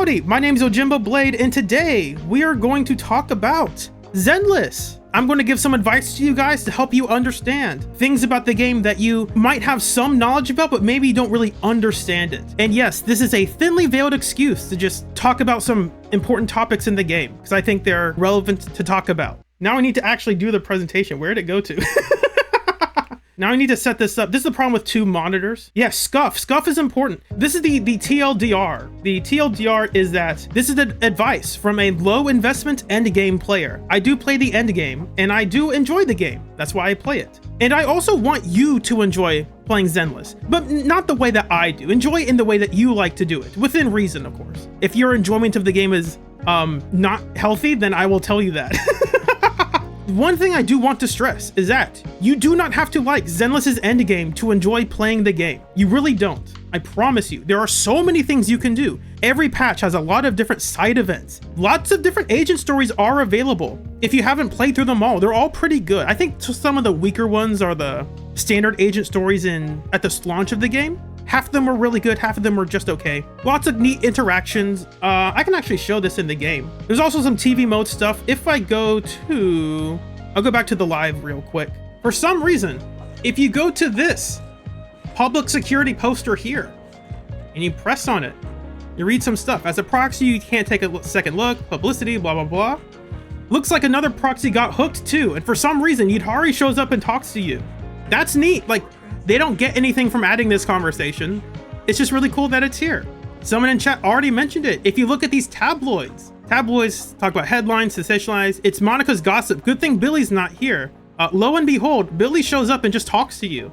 Howdy, my name is Yojimbo Blade, and today we are going to talk about Zenless. I'm going to give some advice to you guys to help you understand things about the game that you might have some knowledge about, but maybe you don't really understand it. And yes, this is a thinly veiled excuse to just talk about some important topics in the game, because I think they're relevant to talk about. Now I need to actually do the presentation. Where did it go to? Now I need to set this up. This is the problem with two monitors. Yes, scuff. Scuff is important. This is the TLDR. The TLDR is that this is the advice from a low investment endgame player. I do play the endgame and I do enjoy the game. That's why I play it. And I also want you to enjoy playing Zenless, but not the way that I do. Enjoy it in the way that you like to do it, within reason, of course. If your enjoyment of the game is not healthy, then I will tell you that. One thing I do want to stress is that you do not have to like Zenless's endgame to enjoy playing the game. You really don't. I promise you. There are so many things you can do. Every patch has a lot of different side events. Lots of different agent stories are available. If you haven't played through them all, they're all pretty good. I think some of the weaker ones are the standard agent stories at the launch of the game. Half of them were really good, half of them were just okay. Lots of neat interactions. I can actually show this in the game. There's also some TV mode stuff. If I go to... I'll go back to the live real quick. For some reason, if you go to this public security poster here, and you press on it, you read some stuff. As a proxy, you can't take a second look, publicity, blah, blah, blah. Looks like another proxy got hooked too, and for some reason, Yidhari shows up and talks to you. That's neat. Like, they don't get anything from adding this conversation. It's just really cool that it's here. Someone in chat already mentioned it. If you look at these tabloids talk about headlines, sensationalize. It's Monica's gossip. Good thing Billy's not here. Lo and behold, Billy shows up and just talks to you.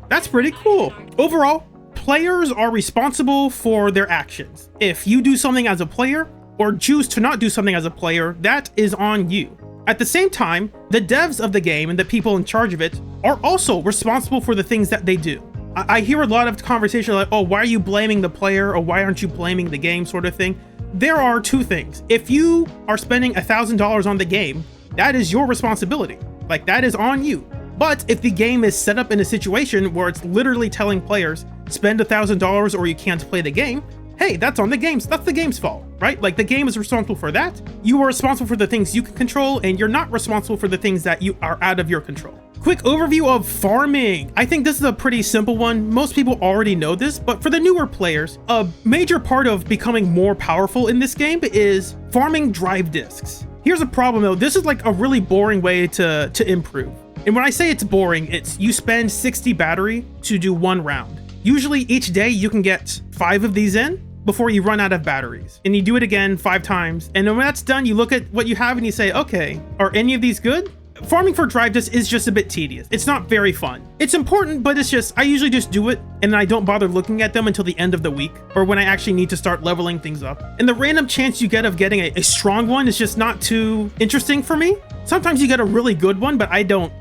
That's pretty cool. Overall, players are responsible for their actions. If you do something as a player or choose to not do something as a player, that is on you. At the same time, the devs of the game and the people in charge of it are also responsible for the things that they do. I hear a lot of conversation like, oh, why are you blaming the player, or why aren't you blaming the game, sort of thing. There are two things. If you are spending $1,000 on the game, that is your responsibility. Like, that is on you. But if the game is set up in a situation where it's literally telling players, spend $1,000 or you can't play the game, hey, that's on the game's, that's the game's fault, right? Like, the game is responsible for that. You are responsible for the things you can control, and you're not responsible for the things that you are out of your control. Quick overview of farming. I think this is a pretty simple one. Most people already know this, but for the newer players, a major part of becoming more powerful in this game is farming drive discs. Here's a problem though. This is like a really boring way to improve. And when I say it's boring, it's you spend 60 battery to do one round. Usually each day you can get 5 of these in before you run out of batteries. And you do it again 5 times. And then when that's done, you look at what you have and you say, okay, are any of these good? Farming for drive discs is just a bit tedious. It's not very fun. It's important, but it's just, I usually just do it and I don't bother looking at them until the end of the week, or when I actually need to start leveling things up. And the random chance you get of getting a strong one is just not too interesting for me. Sometimes you get a really good one, but I don't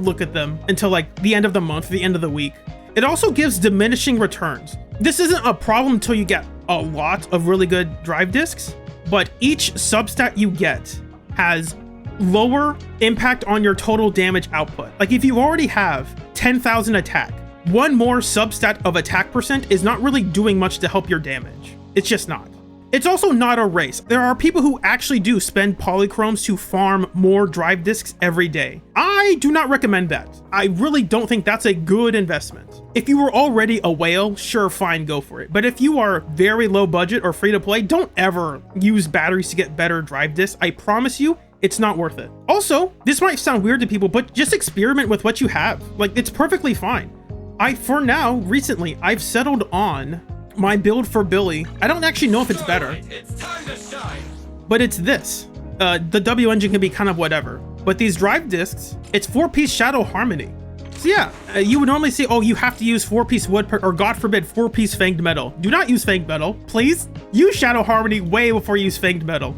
look at them until like the end of the month, the end of the week. It also gives diminishing returns. This isn't a problem until you get a lot of really good drive discs, but each substat you get has lower impact on your total damage output. Like, if you already have 10,000 attack, one more substat of attack percent is not really doing much to help your damage. It's just not. It's also not a race. There are people who actually do spend polychromes to farm more drive discs every day. I do not recommend that. I really don't think that's a good investment. If you were already a whale, sure, fine, go for it. But if you are very low budget or free to play, don't ever use batteries to get better drive discs. I promise you, it's not worth it. Also, this might sound weird to people, but just experiment with what you have. Like, it's perfectly fine. For now, recently, I've settled on my build for Billy. I don't actually know if it's better, but it's this. The W engine can be kind of whatever, but these drive discs, it's 4-piece Shadow Harmony. So yeah, you would normally say, oh, you have to use 4-piece wood, or God forbid, 4-piece Fanged Metal. Do not use Fanged Metal, please. Use Shadow Harmony way before you use Fanged Metal.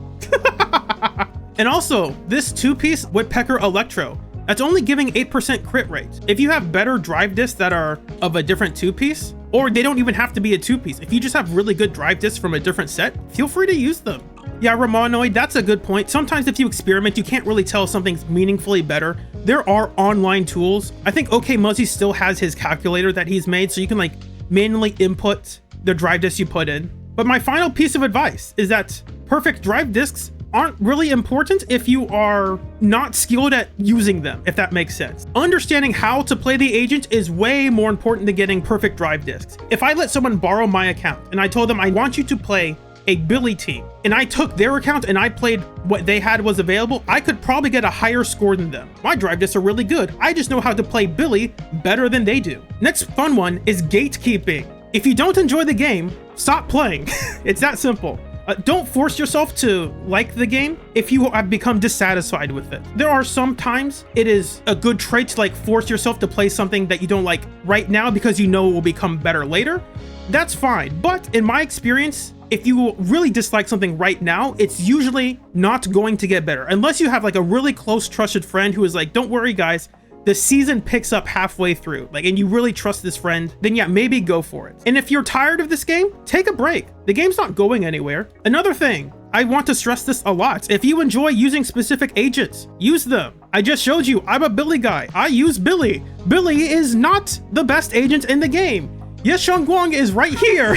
And also, this 2-piece Woodpecker Electro, that's only giving 8% crit rate. If you have better drive discs that are of a different 2-piece, or they don't even have to be a 2-piece, if you just have really good drive discs from a different set, feel free to use them. Yeah, Ramonoid, that's a good point. Sometimes if you experiment, you can't really tell something's meaningfully better. There are online tools. I think OK Muzzy still has his calculator that he's made, so you can like manually input the drive disc you put in. But my final piece of advice is that perfect drive discs aren't really important if you are not skilled at using them, if that makes sense. Understanding how to play the agent is way more important than getting perfect drive discs. If I let someone borrow my account and I told them I want you to play a Billy team, and I took their account and I played what they had was available, I could probably get a higher score than them. My drive discs are really good. I just know how to play Billy better than they do. Next fun one is gatekeeping. If you don't enjoy the game, stop playing. It's that simple. Don't force yourself to like the game if you have become dissatisfied with it. There are some times it is a good trait to like force yourself to play something that you don't like right now because you know it will become better later. That's fine. But in my experience, if you really dislike something right now, it's usually not going to get better. Unless you have like a really close trusted friend who is like, don't worry guys, the season picks up halfway through, like, and you really trust this friend, then yeah, maybe go for it. And if you're tired of this game, take a break. The game's not going anywhere. Another thing, I want to stress this a lot. If you enjoy using specific agents, use them. I just showed you, I'm a Billy guy. I use Billy. Billy is not the best agent in the game. Yes, Guang is right here.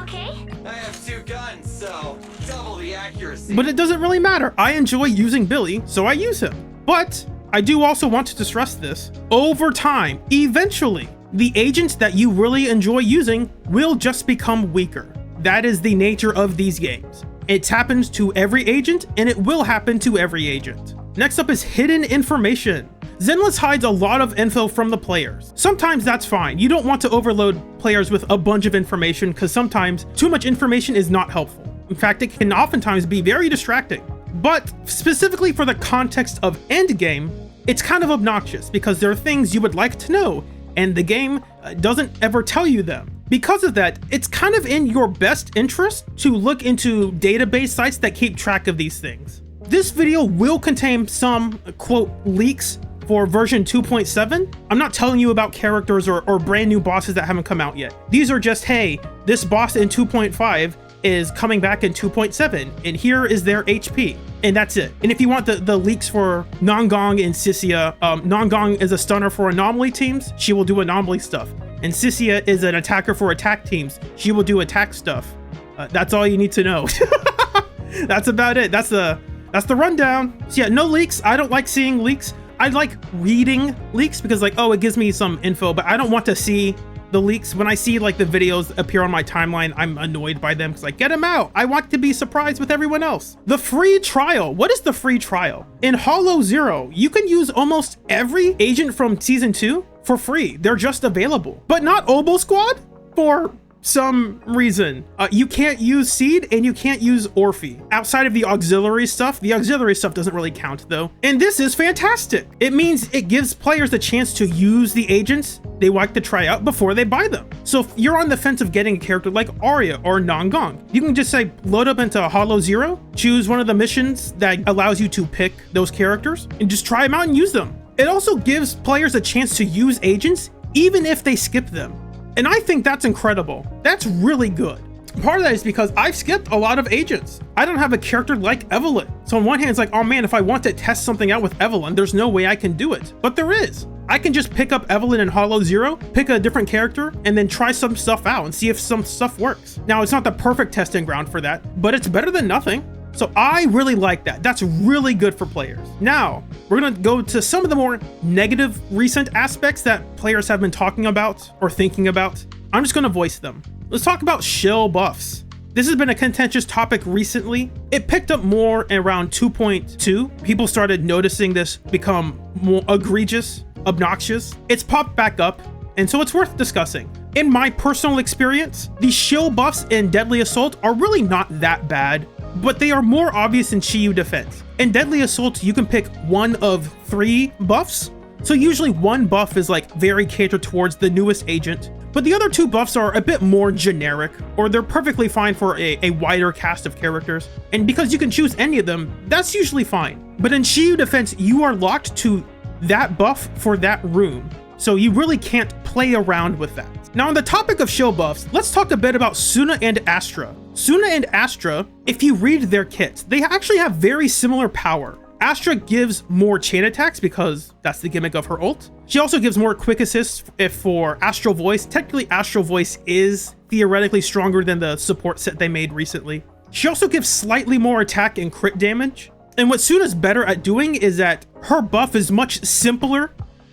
Okay. I have 2 guns, so double the accuracy. But it doesn't really matter. I enjoy using Billy, so I use him. But I do also want to stress this. Over time, eventually, the agents that you really enjoy using will just become weaker. That is the nature of these games. It's happened to every agent, and it will happen to every agent. Next up is hidden information. Zenless hides a lot of info from the players. Sometimes that's fine. You don't want to overload players with a bunch of information because sometimes too much information is not helpful. In fact, it can oftentimes be very distracting. But specifically for the context of Endgame, it's kind of obnoxious because there are things you would like to know and the game doesn't ever tell you them. Because of that, it's kind of in your best interest to look into database sites that keep track of these things. This video will contain some, quote, leaks for version 2.7. I'm not telling you about characters or brand new bosses that haven't come out yet. These are just, hey, this boss in 2.5 is coming back in 2.7, and here is their HP, and that's it. And if you want the leaks for Nongong and Sissia, Nongong is a stunner for anomaly teams, she will do anomaly stuff. And Sissia is an attacker for attack teams, she will do attack stuff. That's all you need to know. That's about it. That's the rundown. So yeah, no leaks. I don't like seeing leaks. I like reading leaks because like, oh, it gives me some info, but I don't want to see the leaks. When I see like the videos appear on my timeline, I'm annoyed by them because like, get them out. I want to be surprised with everyone else. The free trial. What is the free trial? In Hollow Zero, you can use almost every agent from season 2 for free. They're just available, but not Oboe Squad for some reason. You can't use Seed and you can't use Orphe. Outside of the auxiliary stuff doesn't really count though. And this is fantastic. It means it gives players the chance to use the agents they like to try out before they buy them. So if you're on the fence of getting a character like Arya or Nongong, you can just say load up into Hollow Zero, choose one of the missions that allows you to pick those characters and just try them out and use them. It also gives players a chance to use agents even if they skip them. And I think that's incredible. That's really good. Part of that is because I've skipped a lot of agents. I don't have a character like Evelyn. So on one hand, it's like, oh man, if I want to test something out with Evelyn, there's no way I can do it. But there is. I can just pick up Evelyn in Hollow Zero, pick a different character, and then try some stuff out and see if some stuff works. Now, it's not the perfect testing ground for that, but it's better than nothing. So I really like that. That's really good for players. Now, we're gonna go to some of the more negative recent aspects that players have been talking about or thinking about. I'm just gonna voice them. Let's talk about Shill Buffs. This has been a contentious topic recently. It picked up more around 2.2. People started noticing this become more egregious, obnoxious. It's popped back up, and so it's worth discussing. In my personal experience, the Shill Buffs in Deadly Assault are really not that bad, but they are more obvious in Shiyu Defense. In Deadly Assault, you can pick one of 3 buffs. So usually one buff is like very catered towards the newest agent, but the other 2 buffs are a bit more generic, or they're perfectly fine for a wider cast of characters. And because you can choose any of them, that's usually fine. But in Shiyu Defense, you are locked to that buff for that room. So you really can't play around with that. Now on the topic of Shill Buffs, let's talk a bit about Suna and Astra. Suna and Astra, if you read their kits, they actually have very similar power. Astra gives more chain attacks because that's the gimmick of her ult. She also gives more quick assists for Astral Voice. Technically, Astral Voice is theoretically stronger than the support set they made recently. She also gives slightly more attack and crit damage. And what Suna's better at doing is that her buff is much simpler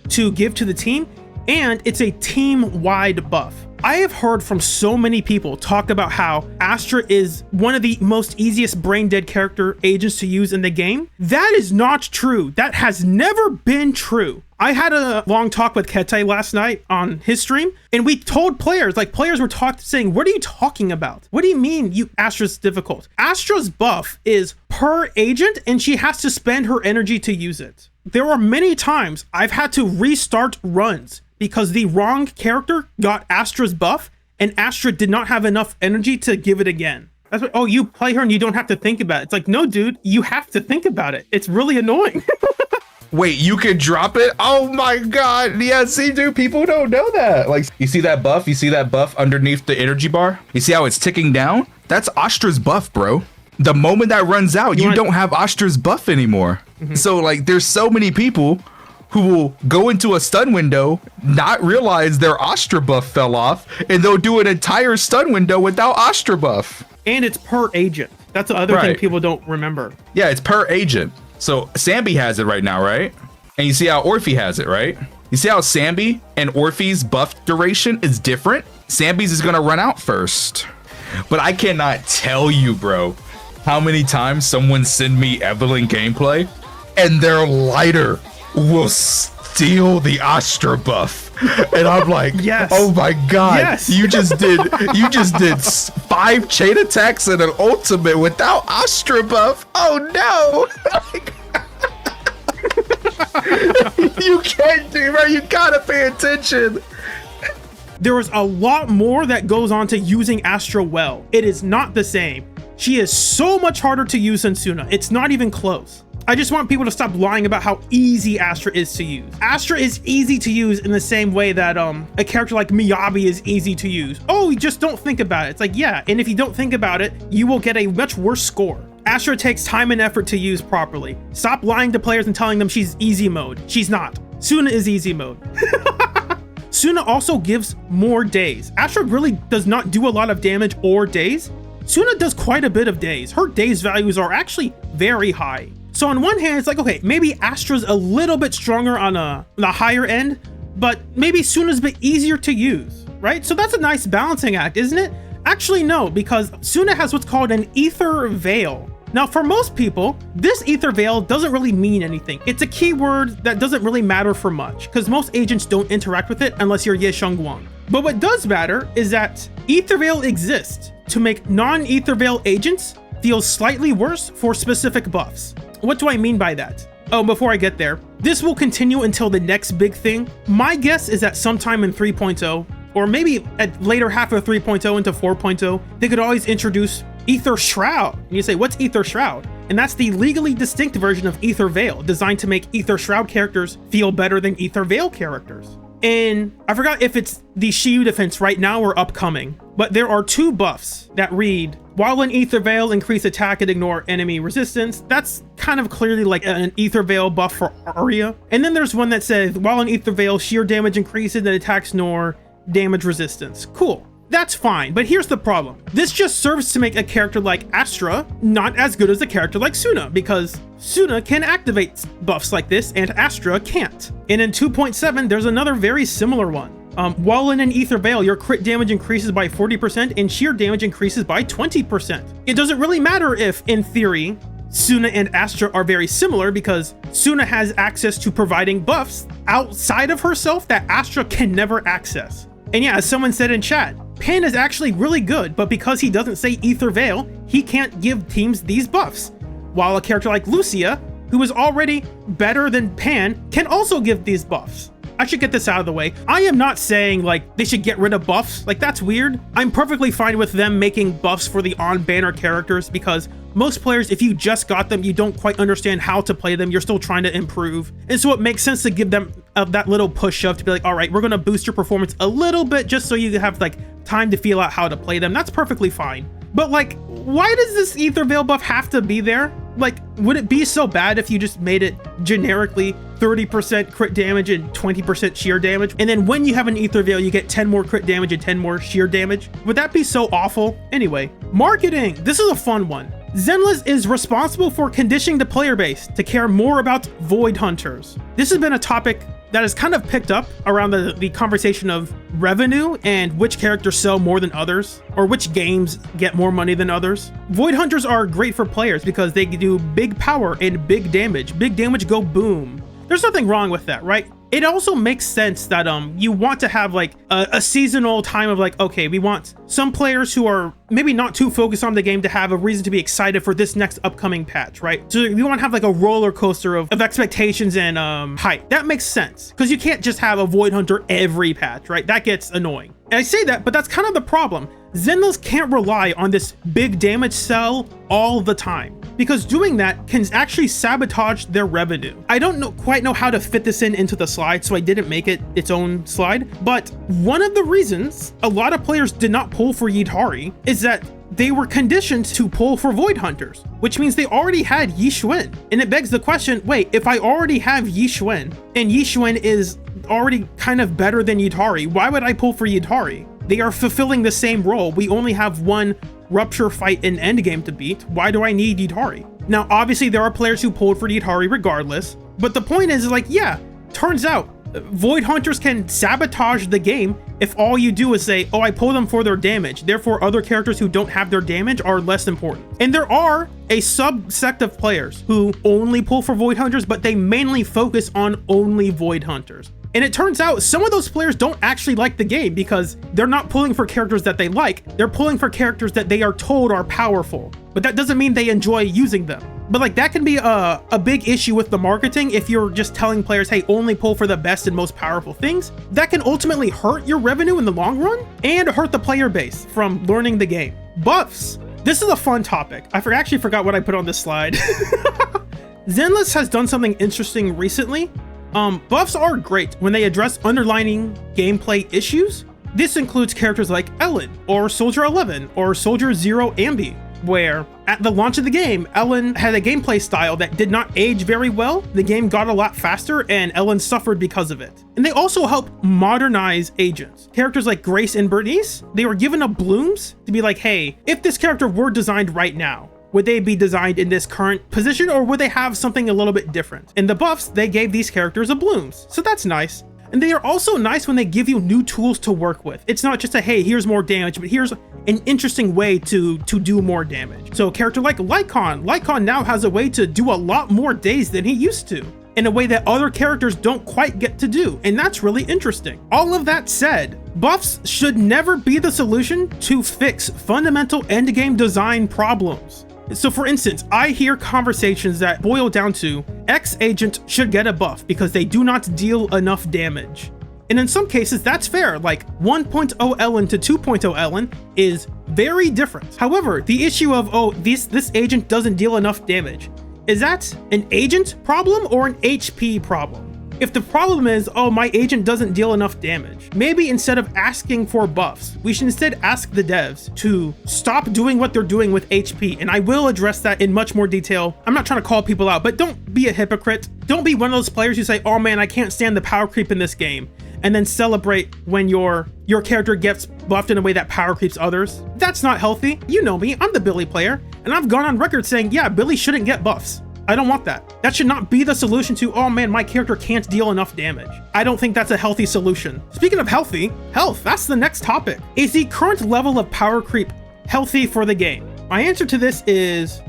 to give to the team, and it's a team-wide buff. I have heard from so many people talk about how Astra is one of the most easiest brain dead character agents to use in the game. That is not true. That has never been true. I had a long talk with Kete last night on his stream, and we told players, like players were saying, what are you talking about? What do you mean Astra's difficult? Astra's buff is per agent, and she has to spend her energy to use it. There are many times I've had to restart runs because the wrong character got Astra's buff and Astra did not have enough energy to give it again. That's what, oh, you play her and you don't have to think about it. It's like, no, dude, you have to think about it. It's really annoying. Wait, you can drop it? Oh my God. Yeah, see, dude, people don't know that. Like, you see that buff? You see that buff underneath the energy bar? You see how it's ticking down? That's Astra's buff, bro. The moment that runs out, you don't have Astra's buff anymore. So like, there's so many people who will go into a stun window, not realize their Astra buff fell off, and they'll do an entire stun window without Astra buff. And it's per agent. That's the other thing people don't remember. Yeah, it's per agent. So Sambi has it right now, right? And you see how Orphe has it, right? You see how Sambi and Orphe's buff duration is different? Sambi's is gonna run out first. But I cannot tell you, bro, how many times someone send me Evelyn gameplay and their lighter will steal the Astra buff, and I'm like, yes. Oh my God, yes. you just did 5 chain attacks and an ultimate without Astra buff. Oh no. You can't do, bro. You gotta pay attention. There is a lot more that goes on to using Astra well. It is not the same. She is so much harder to use than Suna. It's not even close. I just want people to stop lying about how easy Astra is to use. Astra is easy to use in the same way that a character like Miyabi is easy to use. Oh, you just don't think about it. It's like, yeah, and if you don't think about it, you will get a much worse score. Astra takes time and effort to use properly. Stop lying to players and telling them she's easy mode. She's not. Suna is easy mode. Suna also gives more days. Astra really does not do a lot of damage or days. Suna does quite a bit of days. Her days values are actually very high. So on one hand, it's like, okay, maybe Astra's a little bit stronger on the higher end, but maybe Suna's a bit easier to use, right? So that's a nice balancing act, isn't it? Actually, no, because Suna has what's called an Ether Veil. Now, for most people, this Ether Veil doesn't really mean anything. It's a keyword that doesn't really matter for much, because most agents don't interact with it unless you're Ye Shengguang. But what does matter is that Ether Veil exists to make non-Ether Veil agents feel slightly worse for specific buffs. What do I mean by that? Oh, before I get there, this will continue until the next big thing. My guess is that sometime in 3.0, or maybe at later half of 3.0 into 4.0, they could always introduce Ether Shroud. And you say, what's Ether Shroud? And that's the legally distinct version of Ether Veil, designed to make Ether Shroud characters feel better than Ether Veil characters. And I forgot if it's the Shiyu defense right now or upcoming, but there are 2 buffs that read, while in Ether Veil, increase attack and ignore enemy resistance. That's kind of clearly like an Ether Veil buff for Arya. And then there's one that says, while in Ether Veil, sheer damage increases and attacks nor damage resistance. Cool. That's fine, but here's the problem. This just serves to make a character like Astra not as good as a character like Suna, because Suna can activate buffs like this and Astra can't. And in 2.7, there's another very similar one. While in an Ether Veil, your crit damage increases by 40% and sheer damage increases by 20%. It doesn't really matter if, in theory, Suna and Astra are very similar, because Suna has access to providing buffs outside of herself that Astra can never access. And yeah, as someone said in chat, Pan is actually really good, but because he doesn't say Ether Veil, he can't give teams these buffs. While a character like Lucia, who is already better than Pan, can also give these buffs. I should get this out of the way. I am not saying like they should get rid of buffs, like that's weird. I'm perfectly fine with them making buffs for the on-banner characters, because most players, if you just got them, you don't quite understand how to play them. You're still trying to improve. And so it makes sense to give them that little push shove to be like, all right, we're going to boost your performance a little bit just so you have like time to feel out how to play them. That's perfectly fine. But like, why does this Ether Veil buff have to be there? Like, Would it be so bad if you just made it generically 30% crit damage and 20% sheer damage? And then when you have an Ether Veil, you get 10 more crit damage and 10 more sheer damage? Would that be so awful? Anyway, marketing. This is a fun one. Zenless is responsible for conditioning the player base to care more about Void Hunters. This has been a topic that has kind of picked up around the conversation of revenue and which characters sell more than others, or which games get more money than others. Void Hunters are great for players because they do big power and big damage. Big damage go boom. There's nothing wrong with that, right? It also makes sense that you want to have like a seasonal time of like, okay, we want some players who are maybe not too focused on the game to have a reason to be excited for this next upcoming patch, right? So you want to have like a roller coaster of expectations and hype. That makes sense because you can't just have a Void Hunter every patch, right? That gets annoying. And I say that, but that's kind of the problem. Zenless can't rely on this big damage sell all the time, because doing that can actually sabotage their revenue. I don't quite know how to fit this into the slide, so I didn't make it its own slide. But one of the reasons a lot of players did not pull for Yidhari is that they were conditioned to pull for Void Hunters, which means they already had Yi Xuan. And it begs the question, wait, if I already have Yi Xuan, and Yi Xuan is already kind of better than Yidhari, why would I pull for Yidhari? They are fulfilling the same role. We only have one Rupture fight in Endgame to beat. Why do I need Yidhari? Now, obviously, there are players who pulled for Yidhari regardless, but the point is like, yeah, turns out Void Hunters can sabotage the game if all you do is say, oh, I pull them for their damage. Therefore, other characters who don't have their damage are less important. And there are a subsect of players who only pull for Void Hunters, but they mainly focus on only Void Hunters. And it turns out some of those players don't actually like the game because they're not pulling for characters that they like. They're pulling for characters that they are told are powerful, but that doesn't mean they enjoy using them. But like that can be a big issue with the marketing if you're just telling players, hey, only pull for the best and most powerful things. That can ultimately hurt your revenue in the long run and hurt the player base from learning the game. Buffs. This is a fun topic. I actually forgot what I put on this slide. Zenless has done something interesting recently. Buffs are great when they address underlying gameplay issues. This includes characters like Ellen, or Soldier 11, or Soldier Zero Ambi, where at the launch of the game, Ellen had a gameplay style that did not age very well. The game got a lot faster and Ellen suffered because of it. And they also help modernize agents. Characters like Grace and Bernice, they were given a blooms to be like, hey, if this character were designed right now, would they be designed in this current position or would they have something a little bit different? In the buffs, they gave these characters a blooms, so that's nice. And they are also nice when they give you new tools to work with. It's not just a, hey, here's more damage, but here's an interesting way to do more damage. So a character like Lycon now has a way to do a lot more days than he used to, in a way that other characters don't quite get to do, and that's really interesting. All of that said, buffs should never be the solution to fix fundamental endgame design problems. So for instance, I hear conversations that boil down to X agent should get a buff because they do not deal enough damage. And in some cases, that's fair, like 1.0 Ellen to 2.0 Ellen is very different. However, the issue of, oh, this agent doesn't deal enough damage, is that an agent problem or an HP problem? If the problem is, oh, my agent doesn't deal enough damage, maybe instead of asking for buffs, we should instead ask the devs to stop doing what they're doing with HP. And I will address that in much more detail. I'm not trying to call people out, but don't be a hypocrite. Don't be one of those players who say, oh man, I can't stand the power creep in this game, and then celebrate when your character gets buffed in a way that power creeps others. That's not healthy. You know me, I'm the Billy player, and I've gone on record saying, yeah, Billy shouldn't get buffs. I don't want that. That should not be the solution to, oh man, my character can't deal enough damage. I don't think that's a healthy solution. Speaking of health, that's the next topic. Is the current level of power creep healthy for the game? My answer to this is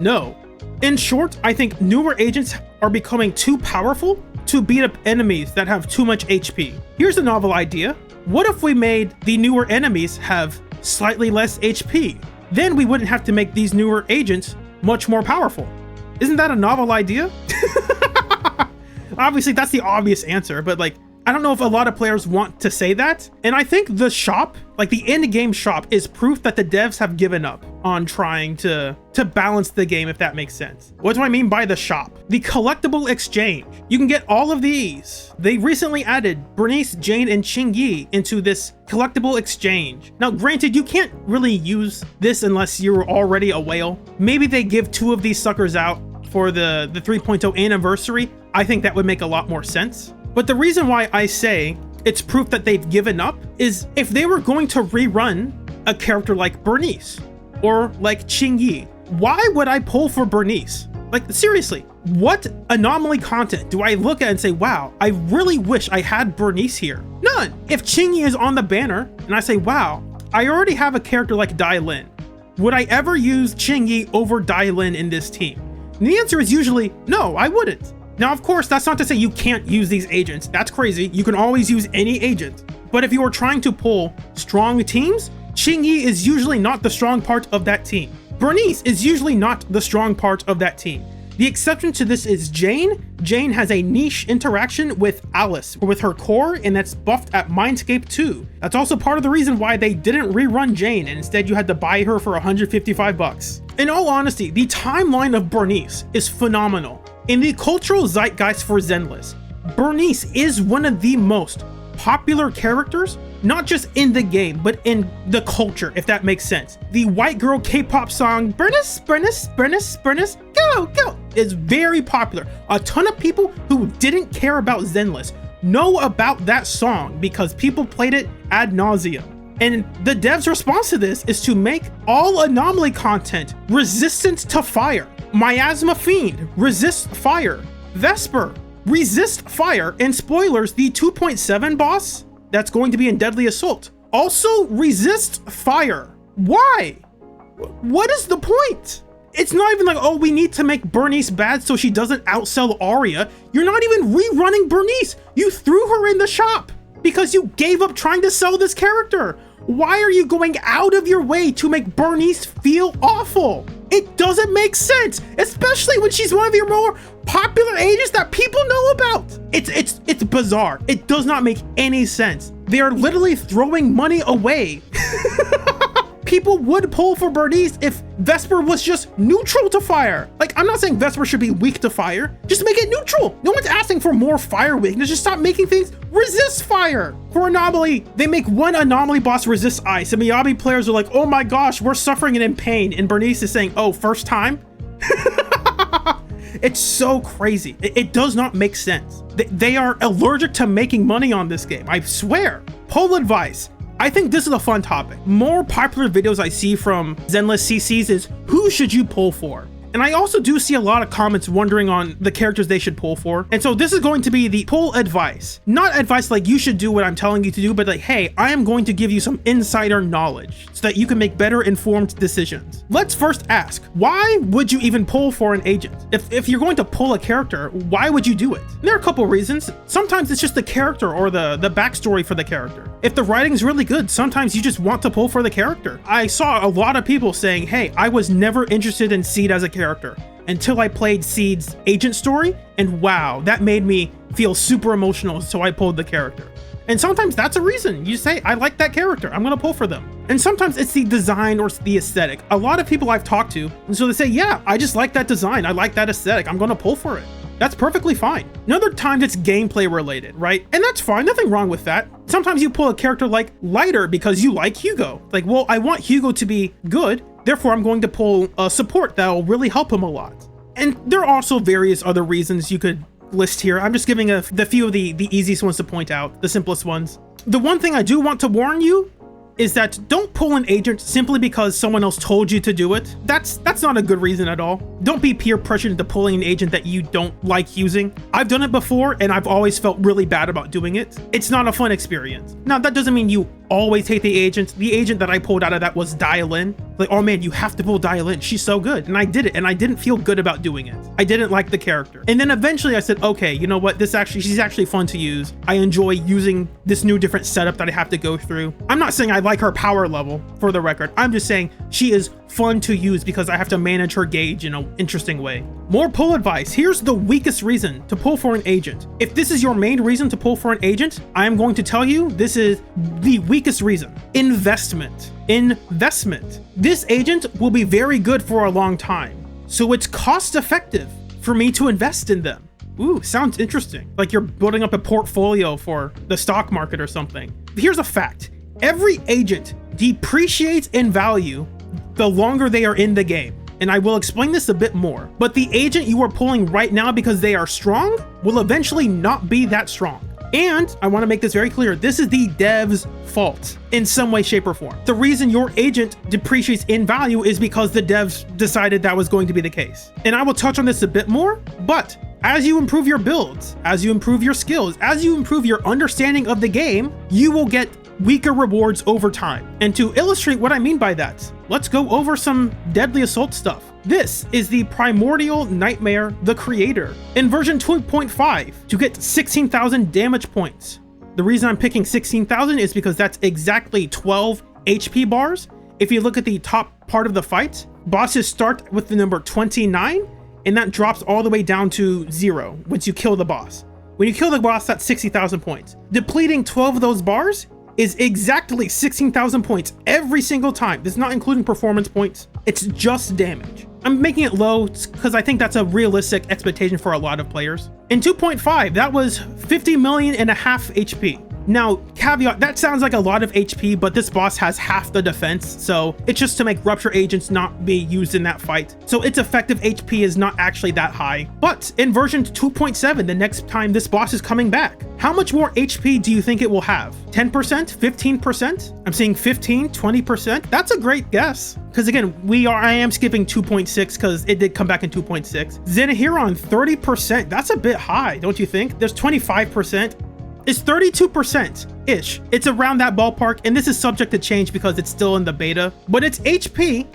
no. In short, I think newer agents are becoming too powerful to beat up enemies that have too much HP. Here's a novel idea. What if we made the newer enemies have slightly less HP? Then we wouldn't have to make these newer agents much more powerful. Isn't that a novel idea? Obviously, that's the obvious answer, but like, I don't know if a lot of players want to say that. And I think the shop, like the in-game shop, is proof that the devs have given up on trying to balance the game, if that makes sense. What do I mean by the shop? The collectible exchange. You can get all of these. They recently added Bernice, Jane, and Qingyi into this collectible exchange. Now, granted, you can't really use this unless you're already a whale. Maybe they give 2 of these suckers out for the 3.0 anniversary, I think that would make a lot more sense. But the reason why I say it's proof that they've given up is if they were going to rerun a character like Bernice or like Qingyi, why would I pull for Bernice? Like, seriously, what anomaly content do I look at and say, wow, I really wish I had Bernice here? None. If Qingyi is on the banner and I say, wow, I already have a character like Dai Lin, would I ever use Qingyi over Dai Lin in this team? And the answer is usually, no, I wouldn't. Now, of course, that's not to say you can't use these agents. That's crazy. You can always use any agent. But if you are trying to pull strong teams, Qingyi is usually not the strong part of that team. Bernice is usually not the strong part of that team. The exception to this is Jane. Jane has a niche interaction with Alice, with her core, and that's buffed at Mindscape 2. That's also part of the reason why they didn't rerun Jane, and instead you had to buy her for 155 bucks. In all honesty, the timeline of Bernice is phenomenal. In the cultural zeitgeist for Zenless, Bernice is one of the most popular characters, not just in the game, but in the culture, if that makes sense. The white girl K-pop song, Bernice, Bernice, Bernice, Bernice, go, go, is very popular. A ton of people who didn't care about Zenless know about that song because people played it ad nauseum. And the devs' response to this is to make all anomaly content resistant to fire. Miasma Fiend, resist fire. Vesper, resist fire. And spoilers, the 2.7 boss that's going to be in Deadly Assault also resist fire. Why? What is the point? It's not even like, oh, we need to make Bernice bad so she doesn't outsell Arya. You're not even rerunning Bernice. You threw her in the shop because you gave up trying to sell this character. Why are you going out of your way to make Bernice feel awful? It doesn't make sense, especially when she's one of your more popular agents that people know about. It's bizarre. It does not make any sense. They are literally throwing money away. People would pull for Bernice if Vesper was just neutral to fire. Like, I'm not saying Vesper should be weak to fire. Just make it neutral. No one's asking for more fire weakness. Just stop making things resist fire. For Anomaly, they make one Anomaly boss resist ice. And Miyabi players are like, oh my gosh, we're suffering and in pain. And Bernice is saying, oh, first time? It's so crazy. It does not make sense. They are allergic to making money on this game. I swear. Poll advice. I think this is a fun topic. More popular videos I see from Zenless CCs is who should you pull for? And I also do see a lot of comments wondering on the characters they should pull for. And so this is going to be the pull advice. Not advice like you should do what I'm telling you to do, but like, hey, I am going to give you some insider knowledge so that you can make better informed decisions. Let's first ask, why would you even pull for an agent? If you're going to pull a character, why would you do it? And there are a couple reasons. Sometimes it's just the character or the backstory for the character. If the writing is really good, sometimes you just want to pull for the character. I saw a lot of people saying, hey, I was never interested in Seed as a character until I played Seed's agent story, and wow, that made me feel super emotional, so I pulled the character. And sometimes that's a reason. You say, I like that character, I'm gonna pull for them. And sometimes it's the design or the aesthetic. A lot of people I've talked to, and so they say, yeah, I just like that design, I like that aesthetic, I'm gonna pull for it. That's perfectly fine. Another times it's gameplay related, right? And that's fine, nothing wrong with that. Sometimes you pull a character like Lighter because you like Hugo. Like, well, I want Hugo to be good, therefore I'm going to pull a support that'll really help him a lot. And there are also various other reasons you could list here. I'm just giving the few of the easiest ones to point out, the simplest ones. The one thing I do want to warn you is that don't pull an agent simply because someone else told you to do it. That's not a good reason at all. Don't be peer pressured into pulling an agent that you don't like using. I've done it before and I've always felt really bad about doing it. It's not a fun experience. Now, that doesn't mean you always hate the agent. The agent that I pulled out of that was Dai Lin. Like, oh man, you have to pull Dai Lin. She's so good. And I did it and I didn't feel good about doing it. I didn't like the character. And then eventually I said, okay, you know what? She's actually fun to use. I enjoy using this new different setup that I have to go through. I'm not saying I like her power level, for the record. I'm just saying she is fun to use because I have to manage her gauge in an interesting way. More pull advice. Here's the weakest reason to pull for an agent. If this is your main reason to pull for an agent, I am going to tell you this is the weakest reason. Investment. This agent will be very good for a long time, so it's cost effective for me to invest in them. Ooh, sounds interesting. Like you're building up a portfolio for the stock market or something. Here's a fact. Every agent depreciates in value the longer they are in the game. and I will explain this a bit more. But the agent you are pulling right now because they are strong will eventually not be that strong. And I want to make this very clear, this is the dev's fault in some way, shape, or form. The reason your agent depreciates in value is because the devs decided that was going to be the case. And I will touch on this a bit more, but as you improve your builds, as you improve your skills, as you improve your understanding of the game, you will get weaker rewards over time. And to illustrate what I mean by that, let's go over some Deadly Assault stuff. This is the Primordial Nightmare, the Creator, in version 2.5 to get 16,000 damage points. The reason I'm picking 16,000 is because that's exactly 12 HP bars. If you look at the top part of the fight, bosses start with the number 29, and that drops all the way down to 0 once you kill the boss. When you kill the boss, that's 60,000 points. Depleting 12 of those bars is exactly 16,000 points every single time. This is not including performance points. It's just damage. I'm making it low because I think that's a realistic expectation for a lot of players. In 2.5, that was 50 million and a half HP. Now, caveat, that sounds like a lot of HP, but this boss has half the defense, so it's just to make Rupture Agents not be used in that fight. So its effective HP is not actually that high. But in version 2.7, the next time this boss is coming back, how much more HP do you think it will have? 10%? 15%? I'm saying 15, 20%? That's a great guess. Because again, I am skipping 2.6 because it did come back in 2.6. Zenaheron, 30%. That's a bit high, don't you think? There's 25%. It's 32%-ish. It's around that ballpark, and this is subject to change because it's still in the beta, but its HP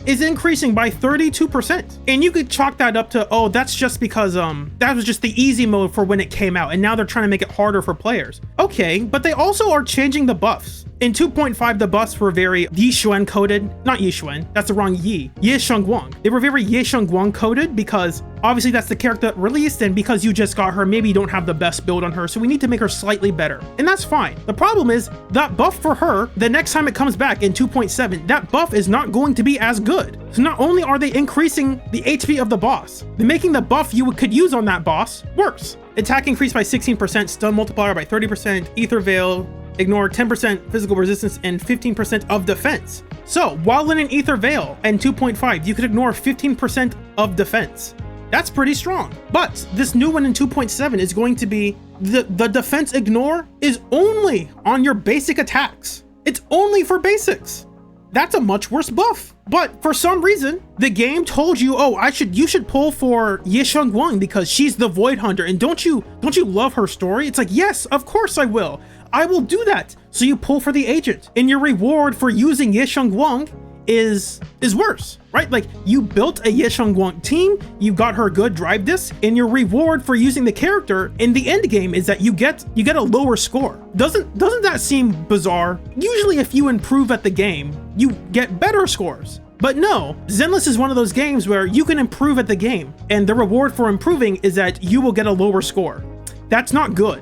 is increasing by 32%. And you could chalk that up to, oh, that's just because that was just the easy mode for when it came out, and now they're trying to make it harder for players. Okay, but they also are changing the buffs. In 2.5, the buffs were very Yixuan coded. Not Yixuan, that's the wrong Yi. Ye Shengguang. They were very Ye Shengguang coded because obviously that's the character that released, and because you just got her, maybe you don't have the best build on her, so we need to make her slightly better. And that's fine. The problem is that buff for her, the next time it comes back in 2.7, that buff is not going to be as good. So not only are they increasing the HP of the boss, they're making the buff you could use on that boss worse. Attack increased by 16%, stun multiplier by 30%, ether veil, ignore 10% physical resistance and 15% of defense. So while in an ether veil and 2.5, you could ignore 15% of defense. That's pretty strong. But this new one in 2.7 is going to be the defense ignore is only on your basic attacks. It's only for basics. That's a much worse buff. But for some reason, the game told you, oh, you should pull for Ye Shengguang because she's the Void Hunter. And don't you love her story? It's like, yes, of course I will. I will do that. So you pull for the agent, and your reward for using Ye Shengguang is worse, right? Like, you built a Ye Shengguang team, you got her good drive disc, and your reward for using the character in the end game is that you get a lower score. Doesn't that seem bizarre? Usually if you improve at the game, you get better scores. But no, Zenless is one of those games where you can improve at the game, and the reward for improving is that you will get a lower score. That's not good.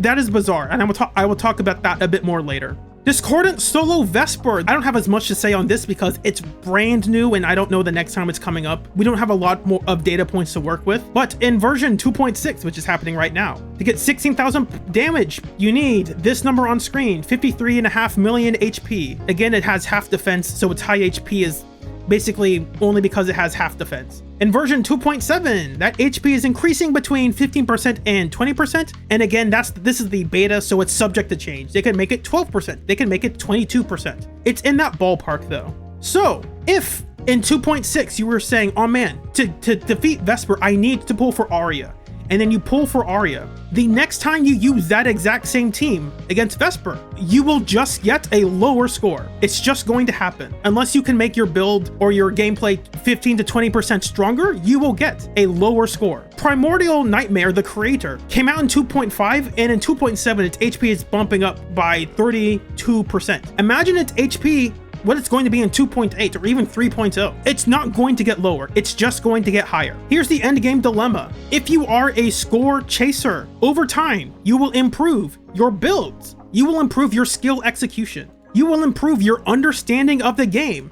That is bizarre, and I will talk about that a bit more later. Discordant Solo Vesper. I don't have as much to say on this because it's brand new and I don't know the next time it's coming up. We don't have a lot more of data points to work with, but in version 2.6, which is happening right now, to get 16,000 damage, you need this number on screen, 53.5 million HP. Again, it has half defense, so its high HP is basically only because it has half defense. In version 2.7, that HP is increasing between 15% and 20. And again, this is the beta, so it's subject to change. They can make it 12%. They can make it 22%. It's in that ballpark though. So if in 2.6, you were saying, oh man, to defeat Vesper, I need to pull for Arya. And then you pull for Arya. The next time you use that exact same team against Vesper, you will just get a lower score. It's just going to happen. Unless you can make your build or your gameplay 15 to 20% stronger, you will get a lower score. Primordial Nightmare, the creator, came out in 2.5, and in 2.7, its HP is bumping up by 32%. Imagine its HP what it's going to be in 2.8 or even 3.0. It's not going to get lower, it's just going to get higher. Here's the endgame dilemma. If you are a score chaser, over time, you will improve your builds. You will improve your skill execution. You will improve your understanding of the game.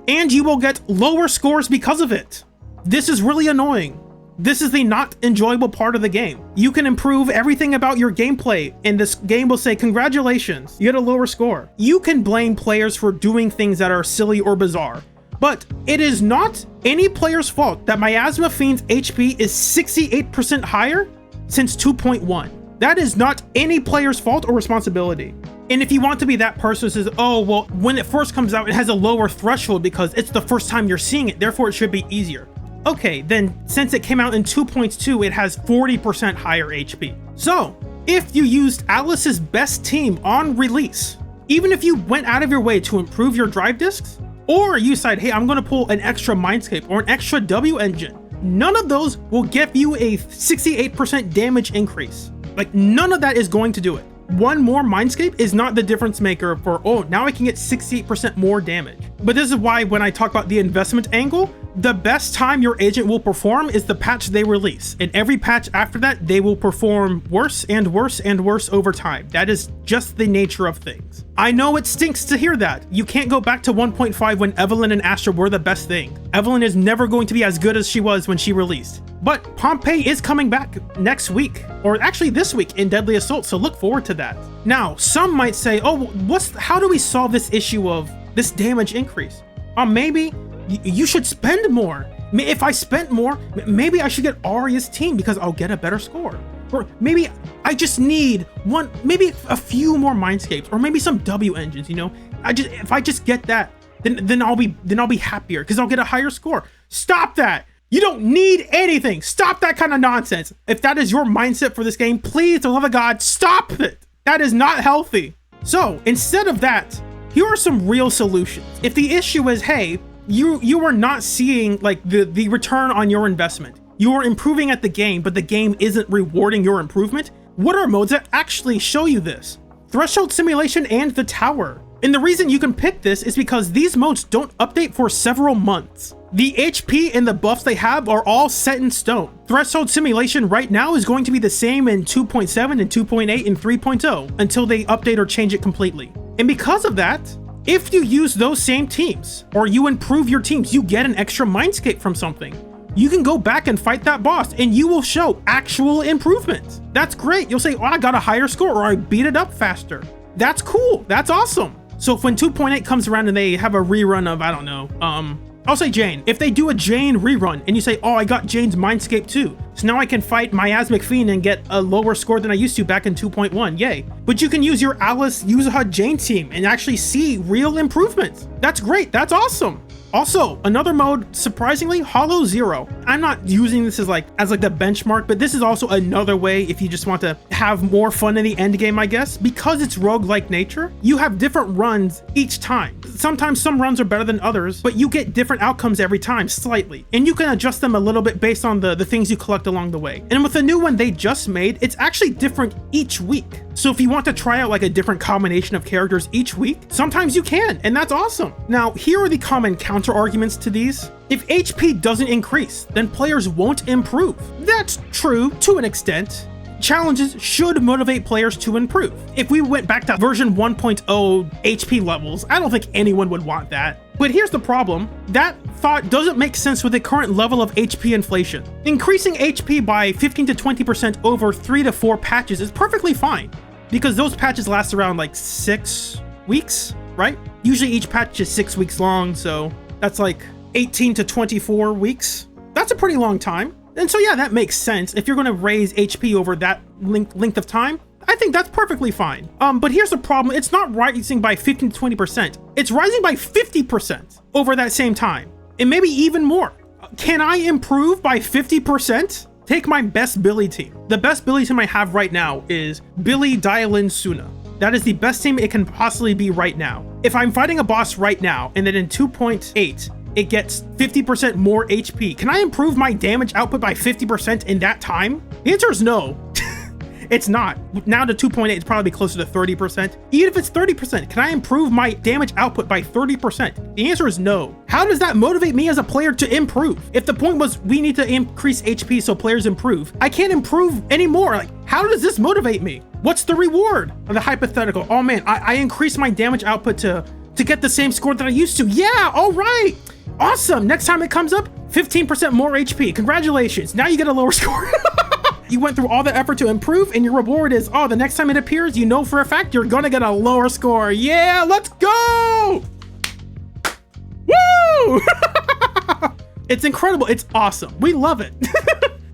And you will get lower scores because of it. This is really annoying. This is the not enjoyable part of the game. You can improve everything about your gameplay, and this game will say, congratulations, you get a lower score. You can blame players for doing things that are silly or bizarre, But it is not any player's fault that Miasma Fiend's HP is 68% higher since 2.1. That is not any player's fault or responsibility. And if you want to be that person who says, oh, well, when it first comes out, it has a lower threshold because it's the first time you're seeing it, therefore it should be easier. Okay, then since it came out in 2.2, it has 40% higher HP. So if you used Atlas's best team on release, even if you went out of your way to improve your drive discs, or you decide, hey, I'm gonna pull an extra Mindscape or an extra W engine, none of those will give you a 68% damage increase. Like, none of that is going to do it. One more Mindscape is not the difference maker for, oh, now I can get 68% more damage. But this is why when I talk about the investment angle, the best time your agent will perform is the patch they release. And every patch after that, they will perform worse and worse and worse over time. That is just the nature of things. I know it stinks to hear that. You can't go back to 1.5 when Evelyn and Astra were the best thing. Evelyn is never going to be as good as she was when she released. But Pompeii is coming back next week, or actually this week in Deadly Assault, so look forward to that. Now, some might say, oh, how do we solve this issue of this damage increase? Maybe you should spend more. If I spent more, maybe I should get Arya's team because I'll get a better score. Or maybe I just need maybe a few more Mindscapes, or maybe some W engines, you know? If I just get that, then I'll be happier because I'll get a higher score. Stop that. You don't need anything. Stop that kind of nonsense. If that is your mindset for this game, please, for the love of God, stop it. That is not healthy. So instead of that, here are some real solutions. If the issue is, hey, you are not seeing like the return on your investment, you are improving at the game, but the game isn't rewarding your improvement, what are modes that actually show you this? Threshold Simulation and the Tower. And the reason you can pick this is because these modes don't update for several months. The HP and the buffs they have are all set in stone. Threshold Simulation right now is going to be the same in 2.7 and 2.8 and 3.0 until they update or change it completely. And because of that, if you use those same teams or you improve your teams, you get an extra Mindscape from something. You can go back and fight that boss and you will show actual improvement. That's great. You'll say, oh, I got a higher score, or I beat it up faster. That's cool. That's awesome. So if when 2.8 comes around and they have a rerun of, I don't know, I'll say Jane. If they do a Jane rerun and you say, oh, I got Jane's Mindscape too, so now I can fight Miasmic Fiend and get a lower score than I used to back in 2.1, yay. But you can use your Alice Yuzuha Jane team and actually see real improvements. That's great, that's awesome. Also, another mode, surprisingly, Hollow Zero. I'm not using this as like the benchmark, but this is also another way if you just want to have more fun in the end game, I guess. Because it's roguelike nature, you have different runs each time. Sometimes some runs are better than others, but you get different outcomes every time, slightly. And you can adjust them a little bit based on the things you collect along the way. And with the new one they just made, it's actually different each week. So if you want to try out like a different combination of characters each week, sometimes you can, and that's awesome. Now, here are the common counter-arguments to these. If HP doesn't increase, then players won't improve. That's true to an extent. Challenges should motivate players to improve. If we went back to version 1.0 HP levels, I don't think anyone would want that. But here's the problem. That thought doesn't make sense with the current level of HP inflation. Increasing HP by 15 to 20% over 3 to 4 patches is perfectly fine, because those patches last around like 6 weeks, right? Usually each patch is 6 weeks long, so that's like 18 to 24 weeks. That's a pretty long time. And so yeah, that makes sense. If you're gonna raise HP over that length of time, I think that's perfectly fine. But here's the problem. It's not rising by 15 to 20%. It's rising by 50% over that same time. And maybe even more. Can I improve by 50%? Take my best Billy team. The best Billy team I have right now is Billy, Dialin, Suna. That is the best team it can possibly be right now. If I'm fighting a boss right now, and then in 2.8, it gets 50% more HP, can I improve my damage output by 50% in that time? The answer is no. It's not. Now to 2.8, it's probably closer to 30%. Even if it's 30%, can I improve my damage output by 30%? The answer is no. How does that motivate me as a player to improve? If the point was we need to increase HP so players improve, I can't improve anymore. Like, how does this motivate me? What's the reward? Or the hypothetical, oh man, I increased my damage output to get the same score that I used to. Yeah, all right. Awesome. Next time it comes up, 15% more HP. Congratulations. Now you get a lower score. You went through all the effort to improve, and your reward is, oh, the next time it appears, you know for a fact you're gonna get a lower score. Yeah, let's go! Woo! Woo! It's incredible. It's awesome. We love it.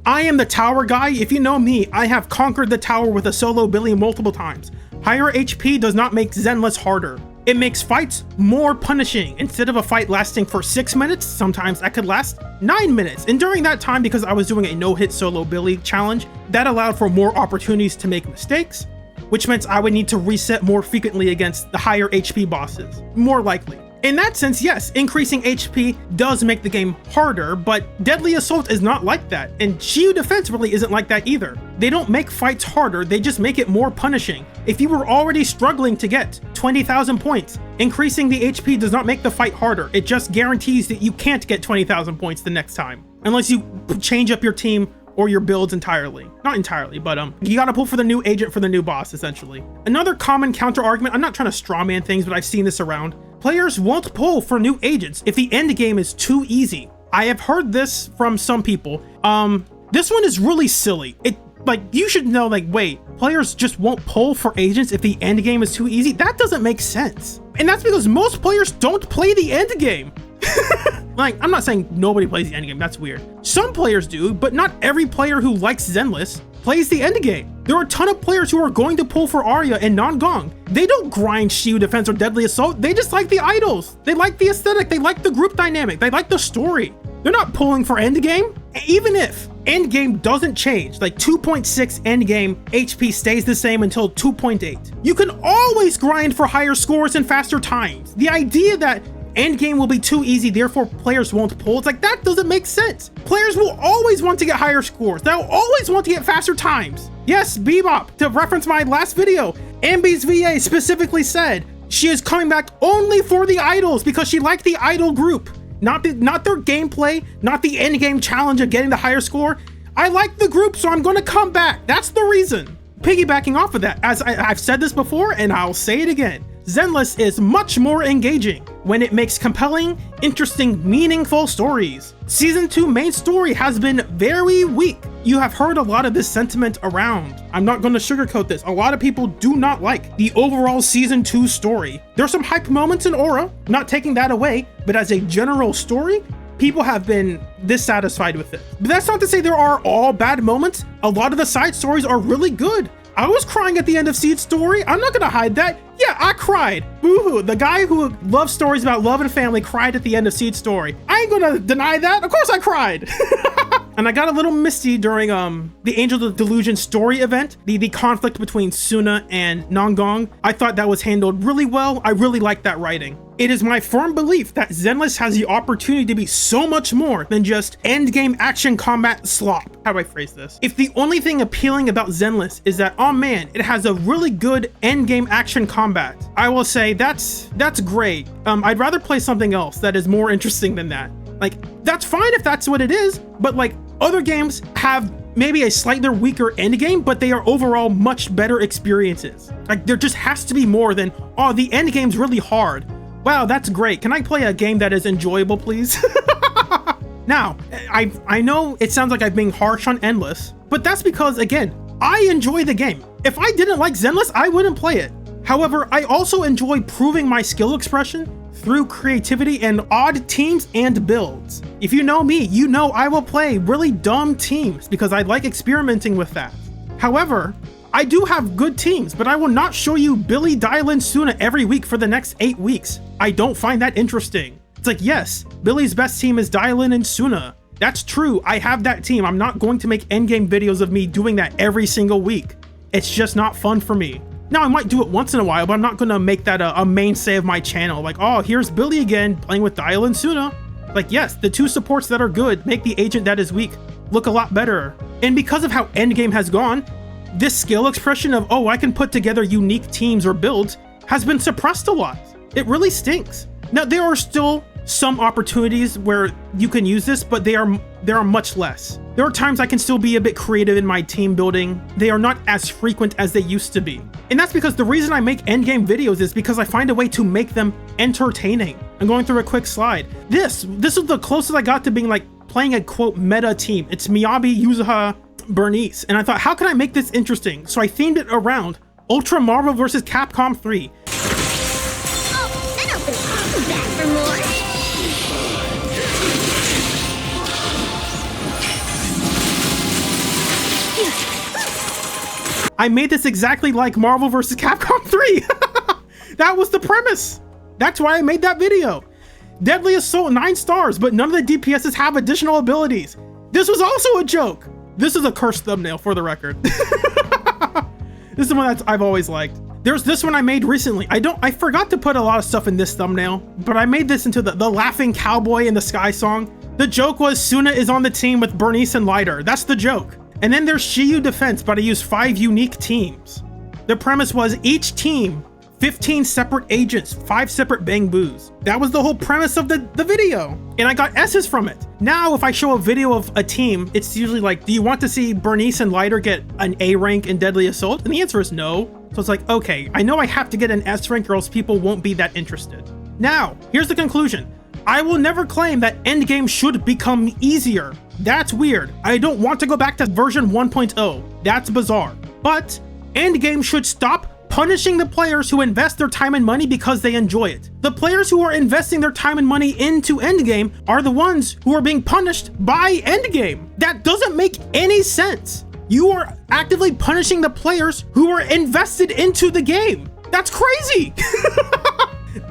I am the tower guy. If you know me, I have conquered the tower with a solo Billy multiple times. Higher HP does not make Zenless harder. It makes fights more punishing. Instead of a fight lasting for 6 minutes, sometimes that could last 9 minutes. And during that time, because I was doing a no-hit solo Billy challenge, that allowed for more opportunities to make mistakes, which meant I would need to reset more frequently against the higher HP bosses, more likely. In that sense, yes, increasing HP does make the game harder, but Deadly Assault is not like that, and Shield Defense really isn't like that either. They don't make fights harder, they just make it more punishing. If you were already struggling to get 20,000 points, increasing the HP does not make the fight harder, it just guarantees that you can't get 20,000 points the next time, unless you change up your team or your builds entirely. Not entirely, but you gotta pull for the new agent for the new boss, essentially. Another common counter argument, I'm not trying to strawman things, but I've seen this around. Players won't pull for new agents if the end game is too easy. I have heard this from some people. This one is really silly. You should know, wait, players just won't pull for agents if the end game is too easy? That doesn't make sense. And that's because most players don't play the end game. I'm not saying nobody plays the end game, that's weird. Some players do, but not every player who likes Zenless plays the end game. There are a ton of players who are going to pull for Arya and Non-Gong. They don't grind Shield Defense or Deadly Assault, they just like the idols. They like the aesthetic, they like the group dynamic, they like the story. They're not pulling for endgame. Even if endgame doesn't change, 2.6 endgame HP stays the same until 2.8. You can always grind for higher scores and faster times. The idea that endgame will be too easy, therefore players won't pull, it's that doesn't make sense. Players will always want to get higher scores. They'll always want to get faster times. Yes, Bebop, to reference my last video, Ambi's VA specifically said she is coming back only for the idols because she liked the idol group. Not their gameplay, not the end game challenge of getting the higher score. I like the group, so I'm gonna come back. That's the reason. Piggybacking off of that, as I've said this before and I'll say it again, Zenless is much more engaging when it makes compelling, interesting, meaningful stories. Season 2 main story has been very weak. You have heard a lot of this sentiment around. I'm not going to sugarcoat this. A lot of people do not like the overall Season 2 story. There's some hype moments in Aura, not taking that away, but as a general story, people have been dissatisfied with it. But that's not to say there are all bad moments. A lot of the side stories are really good. I was crying at the end of Seed Story. I'm not gonna hide that. Yeah, I cried. Boo-hoo. The guy who loves stories about love and family cried at the end of Seed Story. I ain't gonna deny that. Of course I cried. And I got a little misty during the Angel of Delusion story event, the conflict between Suna and Non-Gong. I thought that was handled really well. I really liked that writing. It is my firm belief that Zenless has the opportunity to be so much more than just endgame action combat slop. How do I phrase this? If the only thing appealing about Zenless is that, oh man, it has a really good endgame action combat, I will say that's great. I'd rather play something else that is more interesting than that. That's fine if that's what it is, but other games have maybe a slightly weaker endgame, but they are overall much better experiences. There just has to be more than, oh, the endgame's really hard. Wow, that's great. Can I play a game that is enjoyable, please? Now, I know it sounds like I'm being harsh on Endless, but that's because, again, I enjoy the game. If I didn't like Zenless, I wouldn't play it. However, I also enjoy proving my skill expression through creativity and odd teams and builds. If you know me, you know I will play really dumb teams because I like experimenting with that. However, I do have good teams, but I will not show you Billy, Dylan, Suna every week for the next 8 weeks. I don't find that interesting. It's yes, Billy's best team is Dylan and Suna. That's true, I have that team. I'm not going to make endgame videos of me doing that every single week. It's just not fun for me. Now, I might do it once in a while, but I'm not gonna make that a mainstay of my channel. Oh, here's Billy again, playing with Dylan and Suna. Yes, the two supports that are good make the agent that is weak look a lot better. And because of how endgame has gone, this skill expression of, oh, I can put together unique teams or builds has been suppressed a lot. It really stinks. Now, there are still some opportunities where you can use this, but there are much less. There are times I can still be a bit creative in my team building. They are not as frequent as they used to be. And that's because the reason I make endgame videos is because I find a way to make them entertaining. I'm going through a quick slide. This is the closest I got to being playing a quote meta team. It's Miyabi, Yuzuha, Bernice. And I thought, how can I make this interesting? So I themed it around Ultra Marvel vs. Capcom 3. Oh, then I'll be back for more. I made this exactly like Marvel vs. Capcom 3. That was the premise. That's why I made that video. Deadly Assault 9 stars, but none of the DPSs have additional abilities. This was also a joke. This is a cursed thumbnail for the record. This is the one that I've always liked. There's this one I made recently. I forgot to put a lot of stuff in this thumbnail, but I made this into the laughing cowboy in the sky song. The joke was Suna is on the team with Bernice and Lighter. That's the joke. And then there's Shiyu Defense, but I used 5 unique teams. The premise was each team, 15 separate agents, 5 separate bang boos. That was the whole premise of the video. And I got S's from it. Now, if I show a video of a team, it's usually like, do you want to see Bernice and Lighter get an A rank in Deadly Assault? And the answer is no. So it's like, okay, I know I have to get an S rank or else people won't be that interested. Now, here's the conclusion. I will never claim that Endgame should become easier. That's weird. I don't want to go back to version 1.0. That's bizarre. But Endgame should stop punishing the players who invest their time and money because they enjoy it. The players who are investing their time and money into Endgame are the ones who are being punished by Endgame. That doesn't make any sense. You are actively punishing the players who are invested into the game. That's crazy.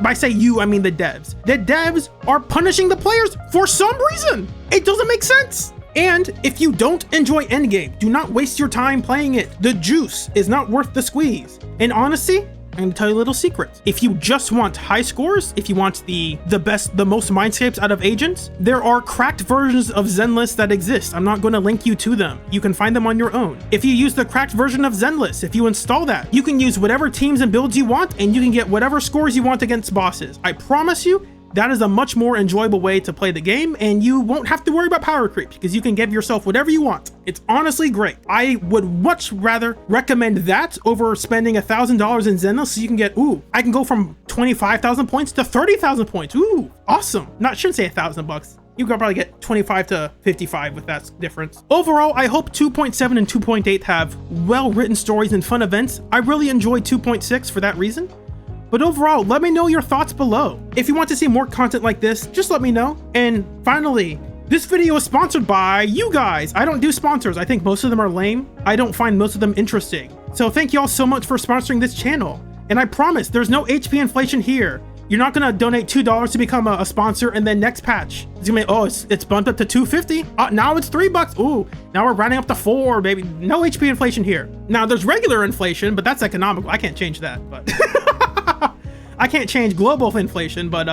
By say you, I mean the devs. The devs are punishing the players for some reason. It doesn't make sense. And if you don't enjoy Endgame, do not waste your time playing it. The juice is not worth the squeeze. And honestly, I'm gonna tell you a little secret. If you just want high scores, if you want the most mindscapes out of agents, there are cracked versions of Zenless that exist. I'm not gonna link you to them. You can find them on your own. If you use the cracked version of Zenless, if you install that, you can use whatever teams and builds you want, and you can get whatever scores you want against bosses. I promise you, that is a much more enjoyable way to play the game, and you won't have to worry about power creep because you can give yourself whatever you want. It's honestly great. I would much rather recommend that over spending $1,000 in Zenless so you can get, I can go from 25,000 points to 30,000 points. Ooh, awesome. Shouldn't say $1,000. You could probably get 25 to 55 with that difference. Overall, I hope 2.7 and 2.8 have well-written stories and fun events. I really enjoyed 2.6 for that reason. But overall, let me know your thoughts below. If you want to see more content like this, just let me know. And finally, this video is sponsored by you guys. I don't do sponsors. I think most of them are lame. I don't find most of them interesting. So thank you all so much for sponsoring this channel. And I promise there's no HP inflation here. You're not gonna donate $2 to become a sponsor and then next patch it's gonna be, it's bumped up to $2.50. Now it's $3. Ooh, now we're rounding up to $4, baby. No HP inflation here. Now there's regular inflation, but that's economical. I can't change that, but I can't change global inflation, but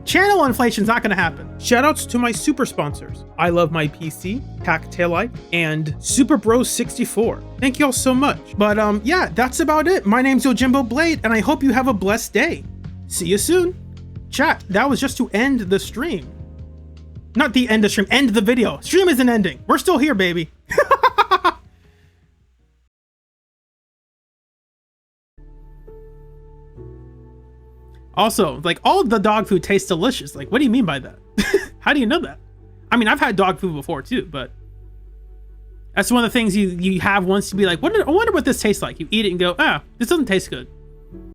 channel inflation's not gonna happen. Shoutouts to my super sponsors. I Love My PC, Taillight, and SuperBros64. Thank you all so much. But yeah, that's about it. My name's Yojimbo Blade, and I hope you have a blessed day. See you soon. Chat, that was just to end the stream. Not the end the stream, end the video. Stream isn't ending. We're still here, baby. Also, like, all the dog food tastes delicious. Like, what do you mean by that? How do you know that? I mean, I've had dog food before too, but that's one of the things you have once to be like, I wonder what this tastes like. You eat it and go, this doesn't taste good.